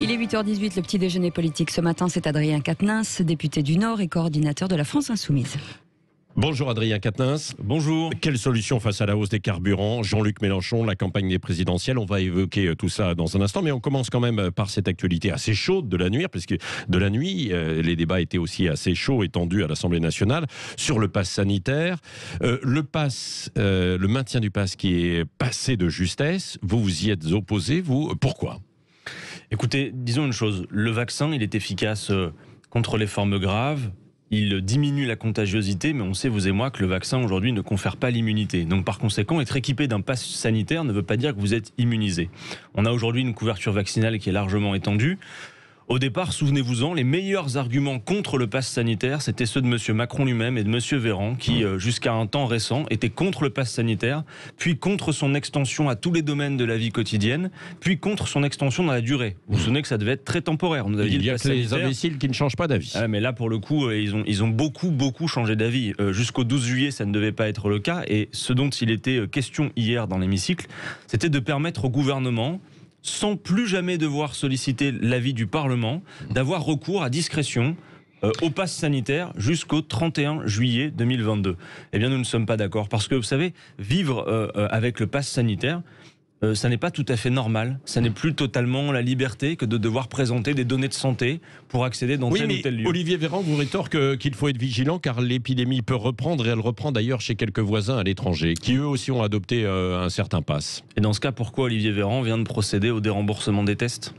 Il est 8h18, le petit déjeuner politique. Ce matin, c'est Adrien Quatennens, député du Nord et coordinateur de la France Insoumise. Bonjour Adrien Quatennens. Bonjour. Quelle solution face à la hausse des carburants? Jean-Luc Mélenchon, la campagne des présidentielles, on va évoquer tout ça dans un instant, mais on commence quand même par cette actualité assez chaude de la nuit, puisque de la nuit, les débats étaient aussi assez chauds et tendus à l'Assemblée nationale sur le pass sanitaire. Le maintien du pass qui est passé de justesse, vous vous y êtes opposé, vous, pourquoi? Écoutez, disons une chose, le vaccin, il est efficace contre les formes graves, il diminue la contagiosité, mais on sait, vous et moi, que le vaccin aujourd'hui ne confère pas l'immunité. Donc par conséquent, être équipé d'un pass sanitaire ne veut pas dire que vous êtes immunisé. On a aujourd'hui une couverture vaccinale qui est largement étendue. Au départ, souvenez-vous-en, les meilleurs arguments contre le pass sanitaire, c'était ceux de M. Macron lui-même et de M. Véran, qui, jusqu'à un temps récent, étaient contre le pass sanitaire, puis contre son extension à tous les domaines de la vie quotidienne, puis contre son extension dans la durée. Vous vous souvenez que ça devait être très temporaire. On nous avait dit Il y a que les imbéciles qui ne changent pas d'avis. Ah, mais là, pour le coup, ils ont beaucoup changé d'avis. Jusqu'au 12 juillet, ça ne devait pas être le cas. Et ce dont il était question hier dans l'hémicycle, c'était de permettre au gouvernement, sans plus jamais devoir solliciter l'avis du Parlement, d'avoir recours à discrétion au pass sanitaire jusqu'au 31 juillet 2022. Eh bien, nous ne sommes pas d'accord, parce que, vous savez, vivre avec le pass sanitaire, ça n'est pas tout à fait normal. Ça n'est plus totalement la liberté que de devoir présenter des données de santé pour accéder dans tel ou tel lieu. Olivier Véran vous rétorque qu'il faut être vigilant car l'épidémie peut reprendre, et elle reprend d'ailleurs chez quelques voisins à l'étranger qui eux aussi ont adopté un certain pass. Et dans ce cas, pourquoi Olivier Véran vient de procéder au déremboursement des tests ?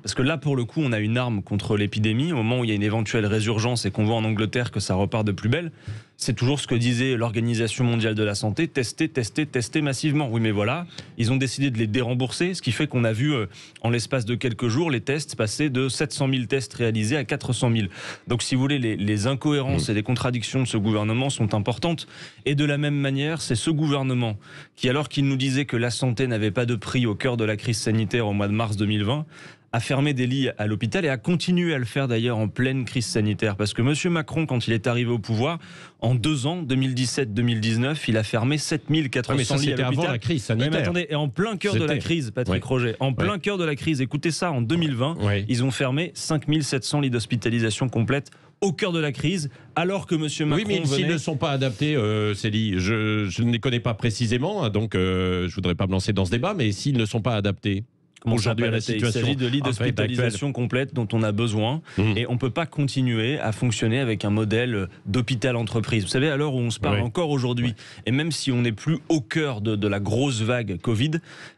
Parce que là, pour le coup, on a une arme contre l'épidémie. Au moment où il y a une éventuelle résurgence et qu'on voit en Angleterre que ça repart de plus belle, c'est toujours ce que disait l'Organisation mondiale de la santé, tester massivement. Oui, mais voilà, ils ont décidé de les dérembourser, ce qui fait qu'on a vu, en l'espace de quelques jours, les tests passer de 700 000 tests réalisés à 400 000. Donc, si vous voulez, les incohérences et les contradictions de ce gouvernement sont importantes. Et de la même manière, c'est ce gouvernement qui, alors qu'il nous disait que la santé n'avait pas de prix au cœur de la crise sanitaire au mois de mars 2020, a fermé des lits à l'hôpital et a continué à le faire d'ailleurs en pleine crise sanitaire. Parce que M. Macron, quand il est arrivé au pouvoir, en 2 ans, 2017-2019, il a fermé 7400 lits à l'hôpital. C'était avant la crise sanitaire. Mais attendez, et en plein cœur de la crise, Patrick Roget, en plein cœur de la crise, écoutez ça, en 2020, ils ont fermé 5700 lits d'hospitalisation complète au cœur de la crise, alors que M. Macron... Oui, mais s'ils ne sont pas adaptés, ces lits, je ne les connais pas précisément, donc je ne voudrais pas me lancer dans ce débat, mais s'ils ne sont pas adaptés aujourd'hui à la situation, il s'agit de lits d'hospitalisation complète dont on a besoin et on ne peut pas continuer à fonctionner avec un modèle d'hôpital-entreprise. Vous savez, à l'heure où on se parle encore aujourd'hui, et même si on n'est plus au cœur de la grosse vague Covid,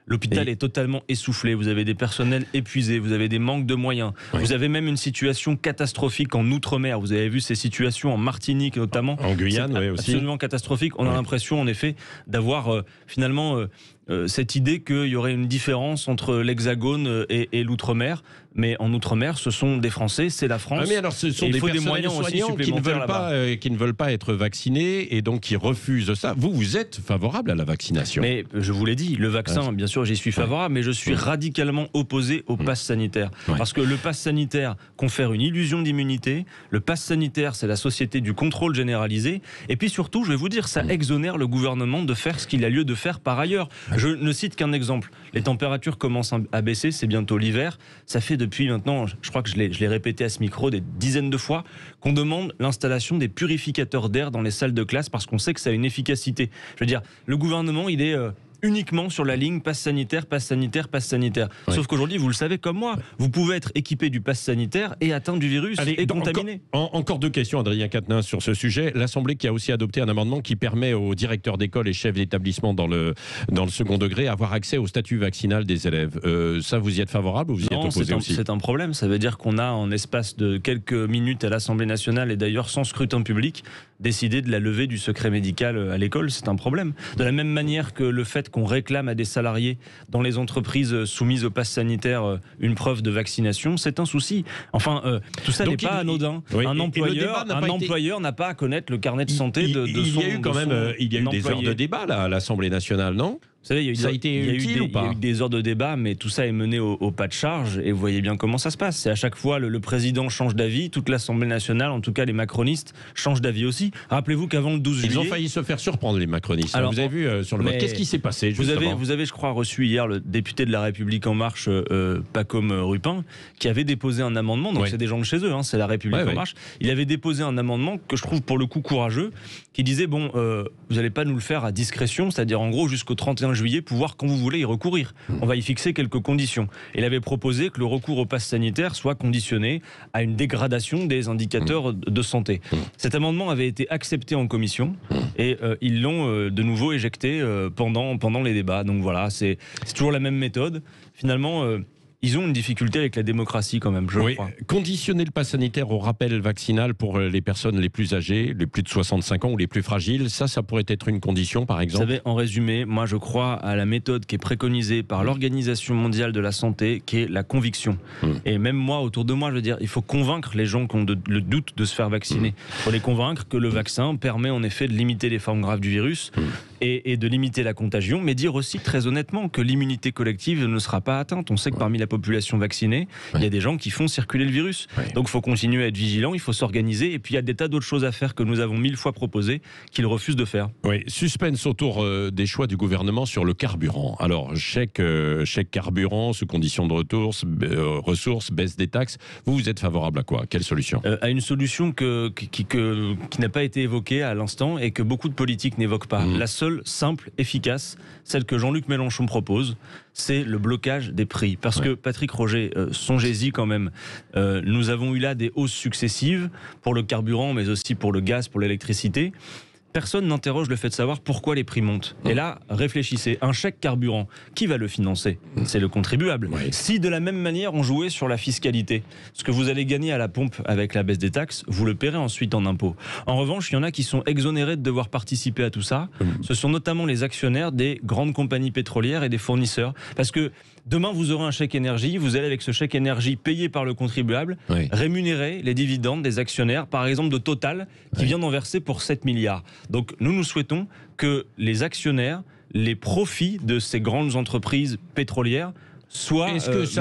l'hôpital est totalement essoufflé. Vous avez des personnels épuisés, vous avez des manques de moyens, vous avez même une situation catastrophique en Outre-mer. Vous avez vu ces situations en Martinique notamment. En Guyane, aussi. Absolument catastrophique. On a l'impression, en effet, d'avoir finalement... cette idée qu'il y aurait une différence entre l'Hexagone et l'Outre-mer. Mais en Outre-mer, ce sont des Français, c'est la France. Mais alors, ce sont des moyens aussi supplémentaires qui ne veulent pas être vaccinés et donc qui refusent ça. Vous êtes favorable à la vaccination? Mais je vous l'ai dit, le vaccin, bien sûr, j'y suis favorable, mais je suis radicalement opposé au pass sanitaire. Parce que le pass sanitaire confère une illusion d'immunité. Le pass sanitaire, c'est la société du contrôle généralisé. Et puis surtout, je vais vous dire, ça exonère le gouvernement de faire ce qu'il a lieu de faire par ailleurs. Je ne cite qu'un exemple. Les températures commencent à baisser, c'est bientôt l'hiver. Ça fait depuis maintenant, je crois que je l'ai répété à ce micro des dizaines de fois, qu'on demande l'installation des purificateurs d'air dans les salles de classe parce qu'on sait que ça a une efficacité. Je veux dire, le gouvernement, il est... uniquement sur la ligne pass sanitaire, pass sanitaire, pass sanitaire. Sauf qu'aujourd'hui, vous le savez comme moi, vous pouvez être équipé du pass sanitaire et atteint du virus et contaminé. Encore 2 questions, Adrien Quatennens, sur ce sujet. L'Assemblée qui a aussi adopté un amendement qui permet aux directeurs d'école et chefs d'établissement dans le second degré avoir accès au statut vaccinal des élèves. Ça, vous y êtes favorable ou vous y êtes opposé aussi? C'est un problème. Ça veut dire qu'on a, en espace de quelques minutes à l'Assemblée nationale et d'ailleurs sans scrutin public, décidé de la levée du secret médical à l'école. C'est un problème. De la même manière que le fait qu'on réclame à des salariés dans les entreprises soumises au pass sanitaire une preuve de vaccination, c'est un souci. Enfin, tout ça n'est pas anodin. Un employeur n'a pas à connaître le carnet de santé de son Il y a eu des heures de débat là, à l'Assemblée nationale, non ? savez, il y a eu des heures de débat, mais tout ça est mené au pas de charge, et vous voyez bien comment ça se passe. C'est à chaque fois le président change d'avis, toute l'Assemblée nationale, en tout cas les macronistes, changent d'avis aussi. Rappelez-vous qu'avant le 12 juillet... Ils ont failli se faire surprendre, les macronistes. Alors, vous avez vu sur le vote, qu'est-ce qui s'est passé vous avez, je crois, reçu hier le député de La République En Marche, Pacôme Rupin, qui avait déposé un amendement, donc c'est des gens de chez eux, hein, c'est La République En Marche. Il avait déposé un amendement que je trouve pour le coup courageux, qui disait, bon, vous n'allez pas nous le faire à discrétion, c'est-à-dire en gros jusqu'au 31 juillet, pouvoir quand vous voulez y recourir. On va y fixer quelques conditions. Il avait proposé que le recours au pass sanitaire soit conditionné à une dégradation des indicateurs de santé. Cet amendement avait été accepté en commission et ils l'ont de nouveau éjecté pendant les débats. Donc voilà, c'est toujours la même méthode. Finalement... ils ont une difficulté avec la démocratie quand même, je crois. Conditionner le pass sanitaire au rappel vaccinal pour les personnes les plus âgées, les plus de 65 ans ou les plus fragiles, ça pourrait être une condition par exemple? Vous savez, en résumé, moi je crois à la méthode qui est préconisée par l'Organisation mondiale de la santé, qui est la conviction. Et même moi, autour de moi, je veux dire, il faut convaincre les gens qui ont le doute de se faire vacciner. Il faut les convaincre que le vaccin permet en effet de limiter les formes graves du virus et de limiter la contagion, mais dire aussi très honnêtement que l'immunité collective ne sera pas atteinte. On sait que parmi la population vaccinée, il y a des gens qui font circuler le virus. Donc il faut continuer à être vigilant, il faut s'organiser, et puis il y a des tas d'autres choses à faire que nous avons 1000 fois proposées qu'ils refusent de faire. Oui, suspense autour des choix du gouvernement sur le carburant. Alors, chèque carburant sous condition de ressources, baisse des taxes. Vous êtes favorable à quoi? Quelle solution? À une solution qui n'a pas été évoquée à l'instant et que beaucoup de politiques n'évoquent pas. La seule, simple, efficace, celle que Jean-Luc Mélenchon propose, c'est le blocage des prix. Parce que, Patrick Roger, songez-y quand même, nous avons eu là des hausses successives pour le carburant, mais aussi pour le gaz, pour l'électricité. Personne n'interroge le fait de savoir pourquoi les prix montent. Et là, réfléchissez, un chèque carburant, qui va le financer? C'est le contribuable. Si de la même manière on jouait sur la fiscalité, ce que vous allez gagner à la pompe avec la baisse des taxes, vous le paierez ensuite en impôts. En revanche, il y en a qui sont exonérés de devoir participer à tout ça. Ce sont notamment les actionnaires des grandes compagnies pétrolières et des fournisseurs. Parce que demain, vous aurez un chèque énergie, vous allez avec ce chèque énergie payé par le contribuable, rémunérer les dividendes des actionnaires, par exemple de Total, qui vient d'en verser pour 7 milliards. Donc nous souhaitons que les actionnaires, les profits de ces grandes entreprises pétrolières soit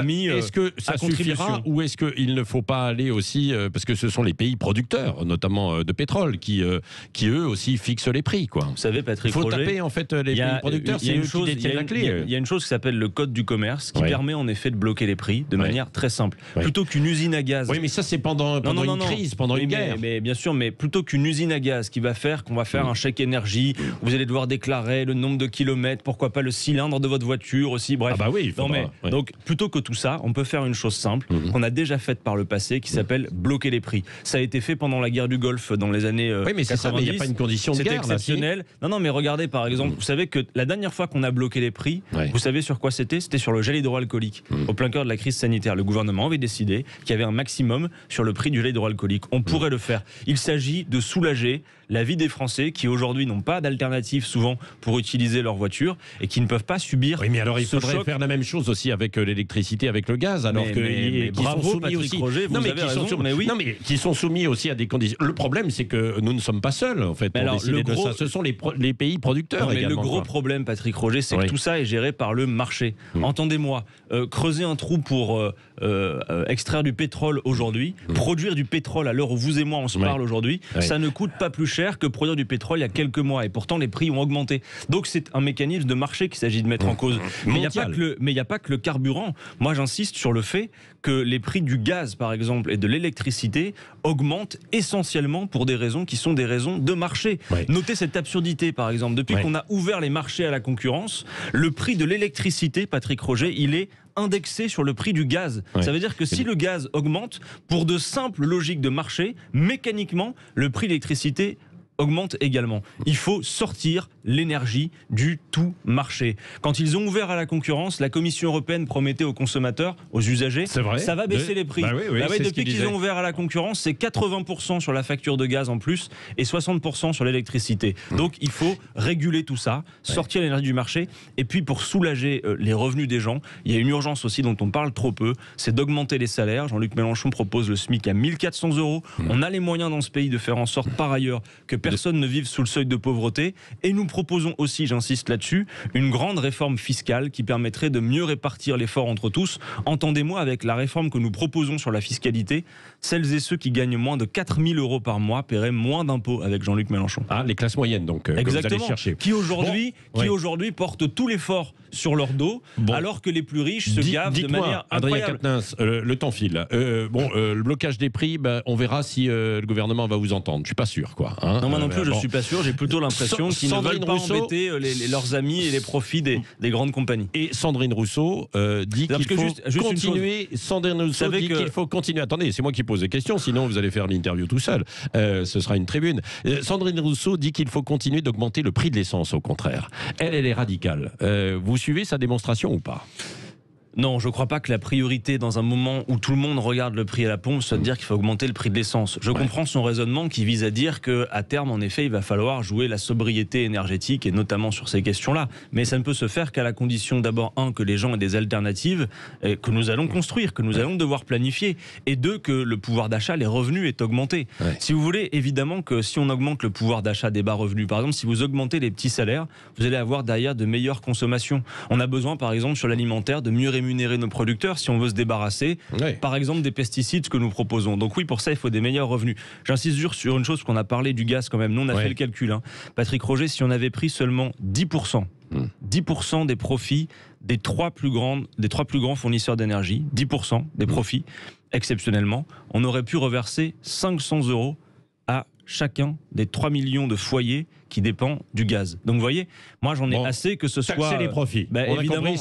mis est-ce que ça suffira, ou est-ce qu'il ne faut pas aller aussi, parce que ce sont les pays producteurs, notamment de pétrole, qui eux aussi fixent les prix, quoi. Vous savez, Patrick Roger, il faut taper en fait les pays producteurs, c'est eux qui détiennent la clé. Il y a une chose qui s'appelle le code du commerce qui permet en effet de bloquer les prix de manière très simple. Plutôt qu'une usine à gaz. Oui, mais ça c'est pendant une crise, pendant une guerre. Mais bien sûr, mais plutôt qu'une usine à gaz qui va faire qu'on va faire un chèque énergie, vous allez devoir déclarer le nombre de kilomètres, pourquoi pas le cylindre de votre voiture aussi, bref. Ah bah oui, donc plutôt que tout ça, on peut faire une chose simple qu'on a déjà faite par le passé qui s'appelle bloquer les prix. Ça a été fait pendant la guerre du Golfe dans les années 90. Oui, mais c'est ça, mais il n'y a pas une condition de guerre. C'était exceptionnel. Non, mais regardez par exemple, vous savez que la dernière fois qu'on a bloqué les prix, vous savez sur quoi c'était? C'était sur le gel hydroalcoolique. Au plein cœur de la crise sanitaire, le gouvernement avait décidé qu'il y avait un maximum sur le prix du gel hydroalcoolique. On pourrait le faire. Il s'agit de soulager la vie des Français qui aujourd'hui n'ont pas d'alternative souvent pour utiliser leur voiture et qui ne peuvent pas subir. Oui, mais alors il faudrait faire la même chose aussi avec l'électricité, avec le gaz, alors que bravo, sont soumis aussi. Roger, vous avez raison, qui sont soumis aussi à des conditions. Le problème, c'est que nous ne sommes pas seuls en fait. Pour décider de ça. Ce sont les pays producteurs. Mais le gros problème, Patrick Roger, c'est que tout ça est géré par le marché. Entendez-moi, creuser un trou pour extraire du pétrole aujourd'hui, produire du pétrole à l'heure où vous et moi on se parle aujourd'hui, ça ne coûte pas plus cher que produire du pétrole il y a quelques mois, et pourtant les prix ont augmenté. Donc c'est un mécanisme de marché qu'il s'agit de mettre en cause. Mais il n'y a pas que le carburant. Moi j'insiste sur le fait que les prix du gaz par exemple et de l'électricité augmentent essentiellement pour des raisons qui sont des raisons de marché. Notez cette absurdité par exemple, depuis qu'on a ouvert les marchés à la concurrence, le prix de l'électricité, Patrick Roger, il est indexé sur le prix du gaz. Ça veut dire que si le gaz augmente, pour de simples logiques de marché, mécaniquement, le prix de l'électricité augmente également. Il faut sortir l'énergie du tout marché. Quand ils ont ouvert à la concurrence, la Commission européenne promettait aux consommateurs, aux usagers, ça va baisser les prix. Depuis qu'ils ont ouvert à la concurrence, c'est 80% sur la facture de gaz en plus et 60% sur l'électricité. Donc il faut réguler tout ça, sortir l'énergie du marché, et puis pour soulager les revenus des gens, il y a une urgence aussi dont on parle trop peu, c'est d'augmenter les salaires. Jean-Luc Mélenchon propose le SMIC à 1 400 €. On a les moyens dans ce pays de faire en sorte par ailleurs que personne ne vive sous le seuil de pauvreté. Et nous proposons aussi, j'insiste là-dessus, une grande réforme fiscale qui permettrait de mieux répartir l'effort entre tous. Entendez-moi, avec la réforme que nous proposons sur la fiscalité, celles et ceux qui gagnent moins de 4 000 € par mois paieraient moins d'impôts avec Jean-Luc Mélenchon. Ah, les classes moyennes, donc, exactement, que vous allez chercher. Qui aujourd'hui portent tout l'effort sur leur dos, alors que les plus riches se gavent de manière incroyable. Adrien Quatennens, le temps file. Le blocage des prix, on verra si le gouvernement va vous entendre. Je suis pas sûr, quoi. Hein, non, moi non plus, je suis pas sûr. J'ai plutôt l'impression qu'ils ne veulent pas embêter leurs amis et les profits des grandes compagnies. Et Sandrine Rousseau dit qu'il faut continuer. Sandrine Rousseau dit qu'il faut continuer. Attendez, c'est moi qui pose des questions, sinon vous allez faire l'interview tout seul. Ce sera une tribune. Sandrine Rousseau dit qu'il faut continuer d'augmenter le prix de l'essence, au contraire. Elle est radicale. Vous suivez sa démonstration ou pas ? Non, je ne crois pas que la priorité dans un moment où tout le monde regarde le prix à la pompe soit de dire qu'il faut augmenter le prix de l'essence. Je comprends son raisonnement qui vise à dire qu'à terme, en effet, il va falloir jouer la sobriété énergétique et notamment sur ces questions-là. Mais ça ne peut se faire qu'à la condition d'abord, que les gens aient des alternatives que nous allons construire, que nous allons devoir planifier, et deux, que le pouvoir d'achat, les revenus aient augmenté. Si vous voulez, évidemment que si on augmente le pouvoir d'achat des bas revenus, par exemple, si vous augmentez les petits salaires, vous allez avoir derrière de meilleures consommations. On a besoin, par exemple, sur l'alimentaire, de mieux rémunérer nos producteurs si on veut se débarrasser, par exemple, des pesticides que nous proposons. Donc oui, pour ça, il faut des meilleurs revenus. J'insiste sur une chose, qu'on a parlé du gaz quand même. Nous, on a fait le calcul. Patrick Roger, si on avait pris seulement 10%, 10% des profits des trois plus grands fournisseurs d'énergie, 10% des profits, exceptionnellement, on aurait pu reverser 500 € à chacun des 3 millions de foyers qui dépend du gaz. Donc vous voyez, moi j'en ai assez que ce soit... Taxer les profits. Évidemment,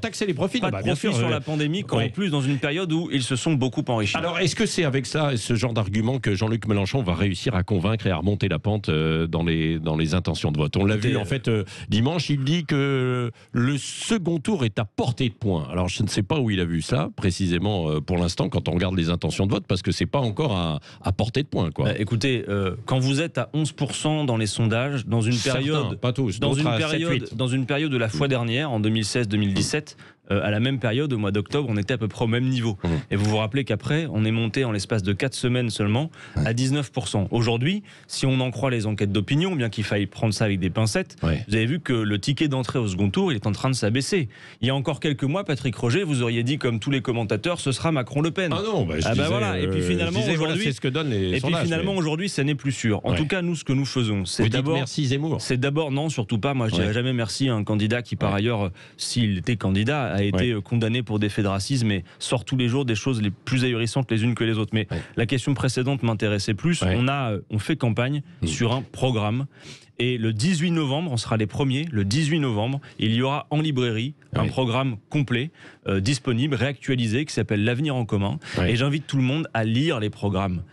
taxer les profits. Pas de profit sur la pandémie, en plus dans une période où ils se sont beaucoup enrichis. Alors est-ce que c'est avec ça, ce genre d'argument, que Jean-Luc Mélenchon va réussir à convaincre et à remonter la pente dans les intentions de vote? On l'a vu en fait dimanche, il dit que le second tour est à portée de poing. Alors je ne sais pas où il a vu ça précisément pour l'instant quand on regarde les intentions de vote, parce que c'est pas encore à portée de poing, quoi. Écoutez, quand vous êtes à 11% dans les sondages, dans une période, certains, pas tous, dans une période de la fois dernière, en 2016-2017, à la même période, au mois d'octobre, on était à peu près au même niveau. Et vous vous rappelez qu'après, on est monté en l'espace de 4 semaines seulement à 19%. Aujourd'hui, si on en croit les enquêtes d'opinion, bien qu'il faille prendre ça avec des pincettes, vous avez vu que le ticket d'entrée au second tour, il est en train de s'abaisser. Il y a encore quelques mois, Patrick Roger, vous auriez dit, comme tous les commentateurs, ce sera Macron-Le Pen. Ah non, voilà. Et puis finalement, aujourd'hui, c'est ce que donnent les sondages. Aujourd'hui, ça n'est plus sûr. En tout cas, nous, ce que nous faisons, c'est d'abord... Merci Zemmour. C'est d'abord, non, surtout pas. Moi, je dirais jamais merci à un candidat qui, par ailleurs, s'il était candidat, a été condamné pour des faits de racisme et sort tous les jours des choses les plus ahurissantes les unes que les autres. Mais la question précédente m'intéressait plus. On fait campagne sur un programme. Et le 18 novembre, on sera les premiers, le 18 novembre, il y aura en librairie un programme complet, disponible, réactualisé, qui s'appelle L'Avenir en commun. Et j'invite tout le monde à lire les programmes.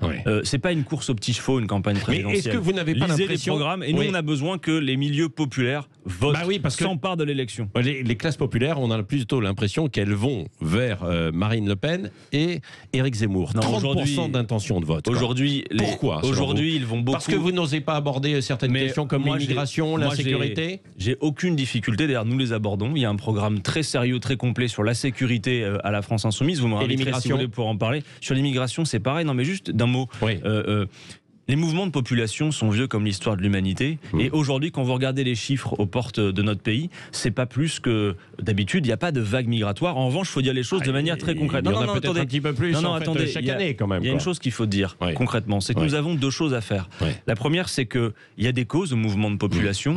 C'est pas une course aux petits chevaux, une campagne présidentielle. Mais est-ce que vous n'avez pas l'impression... Lisez les programmes, et nous, on a besoin que les milieux populaires votent, s'emparent de l'élection. Les classes populaires, on a plutôt l'impression qu'elles vont vers Marine Le Pen et Éric Zemmour. 30% d'intention de vote. Pourquoi? Aujourd'hui, ils vont beaucoup... Parce que vous n'osez pas aborder certaines questions comme l'immigration, l'insécurité? J'ai aucune difficulté. D'ailleurs, nous les abordons. Il y a un programme très sérieux, très complet sur la sécurité à la France Insoumise. Vous me réinviterez si vous voulez pour en parler. Sur l'immigration, c'est pareil. Non, mais juste d'un mot. Les mouvements de population sont vieux comme l'histoire de l'humanité. Et aujourd'hui, quand vous regardez les chiffres aux portes de notre pays, c'est pas plus que d'habitude. Il n'y a pas de vague migratoire. En revanche, il faut dire les choses de manière très concrète. Il y en a peut-être un petit peu plus chaque année quand même. Il y a une chose qu'il faut dire concrètement, c'est que nous avons deux choses à faire. La première, c'est qu'il y a des causes au mouvement de population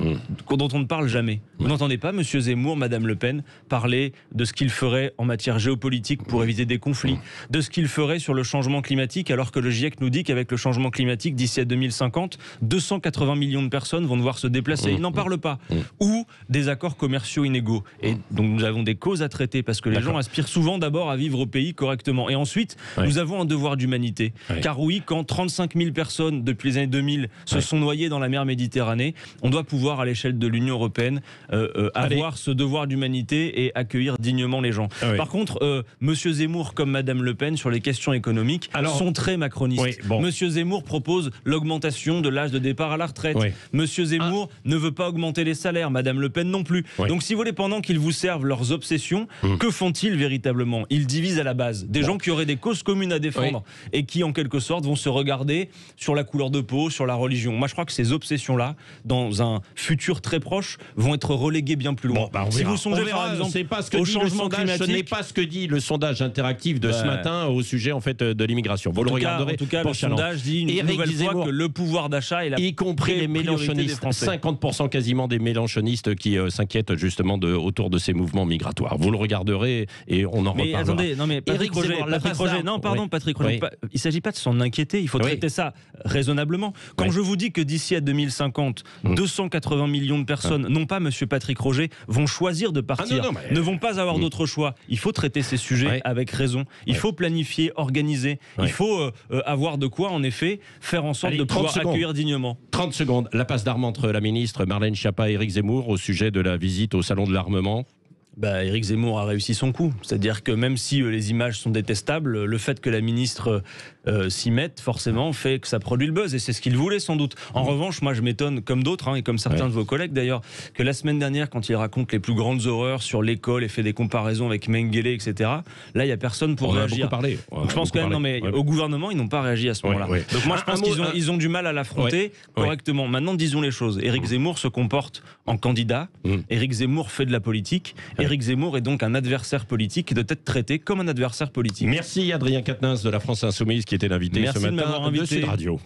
dont on ne parle jamais. Vous n'entendez pas M. Zemmour, Mme Le Pen parler de ce qu'il ferait en matière géopolitique pour éviter des conflits, de ce qu'il ferait sur le changement climatique, alors que le GIEC nous dit qu'avec le changement climatique, d'ici à 2050, 280 millions de personnes vont devoir se déplacer. Ils n'en parlent pas. Ou des accords commerciaux inégaux. Et donc nous avons des causes à traiter parce que les gens aspirent souvent d'abord à vivre au pays correctement. Et ensuite, nous avons un devoir d'humanité. Car oui, quand 35 000 personnes depuis les années 2000 se sont noyées dans la mer Méditerranée, on doit pouvoir à l'échelle de l'Union européenne avoir ce devoir d'humanité et accueillir dignement les gens. Par contre, Monsieur Zemmour comme Madame Le Pen sur les questions économiques sont très macronistes. Monsieur Zemmour propose propose l'augmentation de l'âge de départ à la retraite. Oui. Monsieur Zemmour ne veut pas augmenter les salaires, Madame Le Pen non plus. Oui. Donc si vous voulez, pendant qu'ils vous servent leurs obsessions, que font-ils véritablement? Ils divisent à la base. Des gens qui auraient des causes communes à défendre et qui, en quelque sorte, vont se regarder sur la couleur de peau, sur la religion. Moi, je crois que ces obsessions-là, dans un futur très proche, vont être reléguées bien plus loin. Si vous songez, par exemple, c'est pas ce que au dit le changement sondage, climatique, ce n'est pas ce que dit le sondage interactif de ce matin au sujet en fait de l'immigration. Vous le regarderez. En tout cas, le sondage dit une nouvelle fois que le pouvoir d'achat est la y compris les mélenchonistes, 50% quasiment des mélenchonistes qui s'inquiètent justement autour de ces mouvements migratoires. Vous le regarderez et on en reparlera. Attendez, non mais Patrick Roger, Patrick Roger, il ne s'agit pas de s'en inquiéter, il faut traiter ça raisonnablement. Quand je vous dis que d'ici à 2050, 280 millions de personnes, non pas monsieur Patrick Roger, vont choisir de partir, ne vont pas avoir d'autre choix, il faut traiter ces sujets avec raison, il faut planifier, organiser, il faut avoir de quoi en effet faire en sorte de pouvoir accueillir dignement. 30 secondes, la passe d'armes entre la ministre Marlène Schiappa et Éric Zemmour au sujet de la visite au Salon de l'Armement. Éric Zemmour a réussi son coup. C'est-à-dire que même si les images sont détestables, le fait que la ministre s'y mette, forcément, fait que ça produit le buzz. Et c'est ce qu'il voulait, sans doute. En revanche, moi, je m'étonne, comme d'autres, et comme certains de vos collègues d'ailleurs, que la semaine dernière, quand il raconte les plus grandes horreurs sur l'école et fait des comparaisons avec Mengele, etc., là, il n'y a personne pour réagir. Je pense quand même, au gouvernement, ils n'ont pas réagi à ce moment-là. Donc moi, je pense qu'ils ont du mal à l'affronter correctement. Maintenant, disons les choses. Éric Zemmour se comporte en candidat. Éric Zemmour fait de la politique. Éric Zemmour est donc un adversaire politique qui doit être traité comme un adversaire politique. Merci Adrien Quatennens de la France Insoumise qui était l'invité ce matin de Sud Radio.